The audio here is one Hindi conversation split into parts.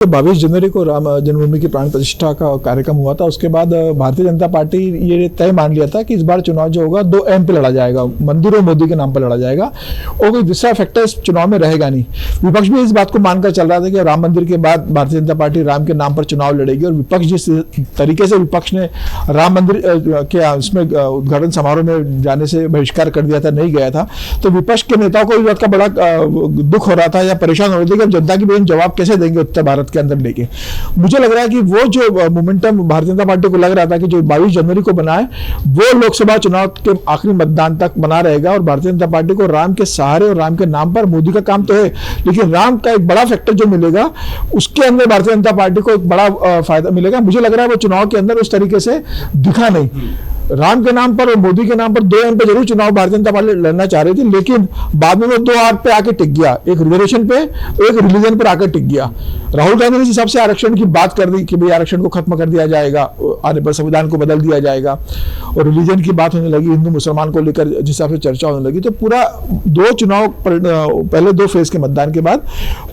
22 जनवरी को राम जन्मभूमि की प्राण प्रतिष्ठा का कार्यक्रम हुआ था। उसके बाद भारतीय जनता पार्टी ये तय मान लिया था कि इस बार चुनाव जो होगा 2 एम पे लड़ा जाएगा, मंदिर और मोदी के नाम पर लड़ा जाएगा और कोई दूसरा फैक्टर इस चुनाव में रहेगा नहीं। विपक्ष भी इस बात को मानकर चल रहा था कि राम मंदिर के बाद भारतीय जनता पार्टी राम के नाम पर चुनाव लड़ेगी और विपक्ष जिस तरीके से विपक्ष ने राम मंदिर के इसमें उद्घाटन समारोह में जाने से बहिष्कार कर दिया था, नहीं गया था, तो विपक्ष के नेताओं को इस बात का बड़ा दुख हो रहा था या परेशान हो रहे थे कि अब जनता की बेन जवाब कैसे देंगे उत्तर भारत के अंदर लेके। मुझे लग रहा है कि वो जो मोमेंटम भारतीय जनता पार्टी को लग रहा था कि जो 22 जनवरी को बना है वो लोकसभा चुनाव के आखिरी मतदान तक बना रहेगा और भारतीय जनता पार्टी को राम के सहारे और राम के नाम पर, मोदी का काम तो है लेकिन राम का एक बड़ा फैक्टर जो मिलेगा उसके अंदर भारतीय जनता पार्टी को एक बड़ा फायदा मिलेगा। मुझे लग रहा है वो चुनाव के अंदर उस तरीके से दिखा नहीं। राम के नाम पर और मोदी के नाम पर 2 एम पे जरूर चुनाव भारतीय जनता पार्टी लड़ना चाह रही थी, लेकिन बाद में वो 2 आर पे आके टिक गया, एक रिजर्वेशन पे, एक रिलीजन पर आकर टिक गया। राहुल गांधी ने जिस हिसाब से आरक्षण की बात कर दी कि भाई आरक्षण को खत्म कर दिया जाएगा, आने पर संविधान को बदल दिया जाएगा और रिलीजन की बात होने लगी, हिंदू मुसलमान को लेकर जिस हिसाब से चर्चा होने लगी, तो पूरा 2 चुनाव पहले 2 फेज के मतदान के बाद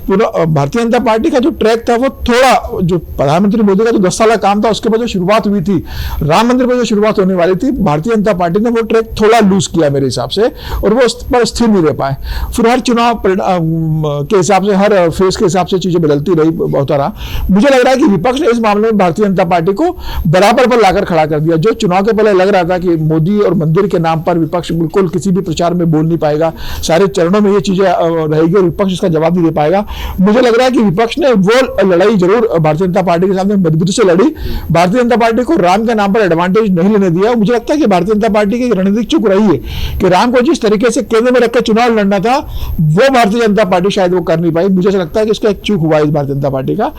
पूरा भारतीय जनता पार्टी का जो ट्रैक था वो थोड़ा, जो प्रधानमंत्री मोदी का जो 10 साल का काम था उसके बाद जो शुरुआत हुई थी, राम मंदिर पर जो शुरुआत होने वाली थी, भारतीय जनता पार्टी ने वो ट्रैक थोड़ा लूज किया मेरे हिसाब से और वो उस पर स्थिर नहीं रह पाए। फिर हर चुनाव के हिसाब से, हर फेज के हिसाब से चीजें बदलती रही बहुत सारा। मुझे लग रहा है कि विपक्ष ने इस मामले में भारतीय जनता पार्टी को बराबर पर लाकर खड़ा कर दिया। जो चुनाव के पहले लग रहा था कि मोदी और मंदिर के नाम पर विपक्ष बिल्कुल किसी भी प्रचार में बोल नहीं पाएगा, सारे चरणों में ये चीजें रहेगी और विपक्ष इसका जवाब नहीं दे पाएगा, मुझे लग रहा है कि विपक्ष ने वो लड़ाई जरूर भारतीय जनता पार्टी के सामने मजबूती से लड़ी। भारतीय जनता पार्टी को राम के नाम पर एडवांटेज नहीं लेने दिया। मुझे लगता है कि भारतीय जनता पार्टी की रणनीतिक चूक रही है कि राम को जिस तरीके से केंद्र में रखकर चुनाव लड़ना था वो भारतीय जनता पार्टी शायद वो कर नहीं पाई। मुझे ऐसा लगता है कि इसका एक चूक हुआ इस भारतीय जनता पार्टी का।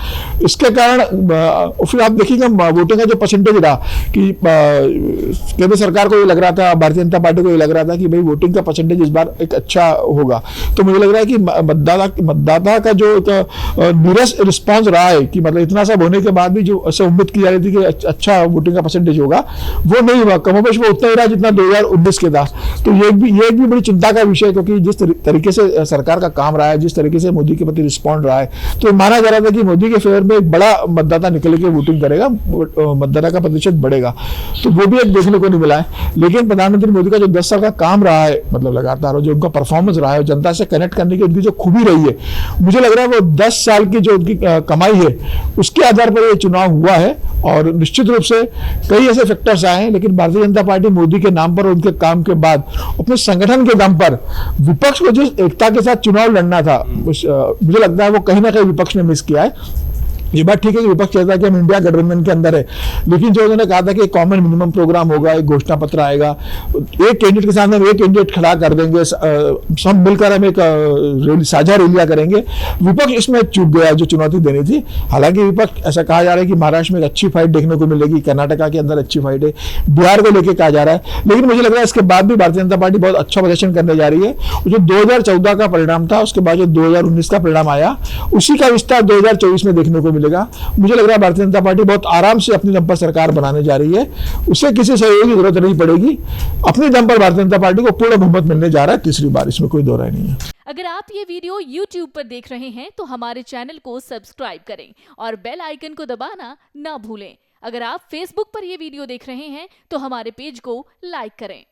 इसके कारण फिर आप देखिएगा वोटिंग का जो परसेंटेज रहा कि केंद्र सरकार को ये लग रहा था, भारतीय जनता पार्टी को ये लग रहा था कि भाई वोटिंग का परसेंटेज इस बार एक अच्छा होगा, तो मुझे लग रहा है कि मतदाता का जो नीरस रिस्पॉन्स रहा है कि मतलब इतना सब होने के बाद भी जो ऐसा उम्मीद की जा रही थी कि अच्छा वोटिंग का परसेंटेज होगा, वो नहीं हुआ। कमोबेश वो उतना ही रहा जितना 2019 के था। तो ये एक भी बड़ी चिंता का विषय है क्योंकि जिस तरीके से सरकार का काम रहा है, जिस तरीके से मोदी के प्रति रिस्पॉन्ड रहा है, तो माना जा रहा था कि मोदी के फेवर में एक बड़ा मतदाता निकल के वोटिंग करेगा, मतदाता का प्रतिशत बढ़ेगा, तो वो भी एक देखने को नहीं मिला है। लेकिन प्रधानमंत्री मोदी का जो 10 साल का काम रहा है, मतलब लगातार, और जो उनका परफॉर्मेंस रहा है, जनता से कनेक्ट करने की उनकी जो खूबी रही है, मुझे लग रहा है वो 10 साल की जो उनकी कमाई है उसके आधार पर ये चुनाव हुआ है। और निश्चित रूप से कई ऐसे फैक्टर्स आए हैं, लेकिन भारतीय जनता पार्टी मोदी के नाम पर और उनके काम के बाद अपने संगठन के दम पर विपक्ष को जिस एकता के साथ चुनाव लड़ना था, मुझे लगता है वो कहीं ना कहीं विपक्ष ने मिस किया है। ये बात ठीक है कि विपक्ष कहता है कि हम इंडिया गठबंधन के अंदर है, लेकिन जो उन्होंने कहा था कि एक कॉमन मिनिमम प्रोग्राम होगा, एक घोषणा पत्र आएगा, एक कैंडिडेट के सामने एक कैंडिडेट खड़ा कर देंगे, सब मिलकर हम एक साझा रैलियां करेंगे, विपक्ष इसमें चूक गया जो चुनौती देनी थी। हालांकि विपक्ष, ऐसा कहा जा रहा है कि महाराष्ट्र में एक अच्छी फाइट देखने को मिलेगी, कर्नाटका के अंदर अच्छी फाइट है, बिहार को लेकर कहा जा रहा है, लेकिन मुझे लग रहा है इसके बाद भी भारतीय जनता पार्टी बहुत अच्छा प्रदर्शन करने जा रही है। जो 2014 का परिणाम था उसके बाद जो 2019 का परिणाम आया, उसी का विस्तार 2024 में देखने को मिलेगा। मुझे लग रहा है भारतीय जनता पार्टी बहुत आराम से अपनी दम पर सरकार बनाने जा रही है, उसे किसी सहयोग की जरूरत नहीं पड़ेगी। अपने दम पर भारतीय जनता पार्टी को पूर्ण बहुमत मिलने जा रहा है तीसरी बार, इसमें कोई दो राय नहीं है। अगर आप ये वीडियो YouTube पर देख रहे हैं तो हमारे चैनल को सब्सक्राइब करें और बेल आइकन को दबाना ना भूलें। अगर आप Facebook पर ये वीडियो देख रहे हैं तो हमारे पेज को लाइक करें।